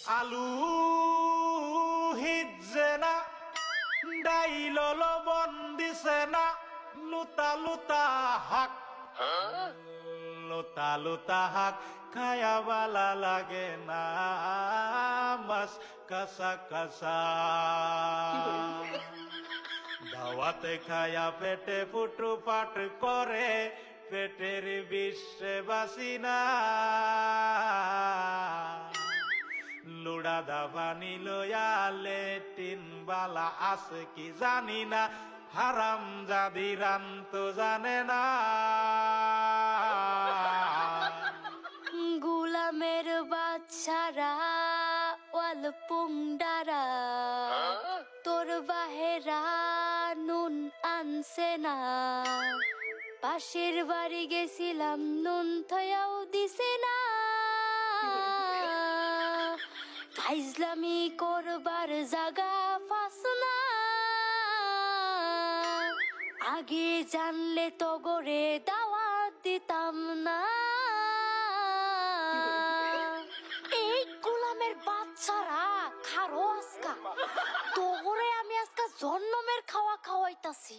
আলু হিজে না ডাইল লবণ দিছে না লুতা লুতা হাক লুতা লুতা হাক খায়া বালা লাগে না মাছ কাঁচা কাঁচা দাওয়াতে খায়া পেটে ফুটু পাট করে পেটের বিশ্বে বাসি না লুড়া দাবানি লয়া লেটিন বালা আছে কি জানি না হারাম জাদি রান তো জানে না গুলামের বাচ্চারা ওয়াল পুংডারা তোর বাহেরা নুন আনছে না পাশের বাড়ি গেছিলাম নুন থয়াও দিছে না ফাইজলামি করবার জাগা ফাস না আগে জানলে তো গরে দাওয়াত দিতাম না এই গোলামের বাচ্চারা খারো আজকা তোরে আমি আজকা জন্মের খাওয়া খাওয়াইতাছি।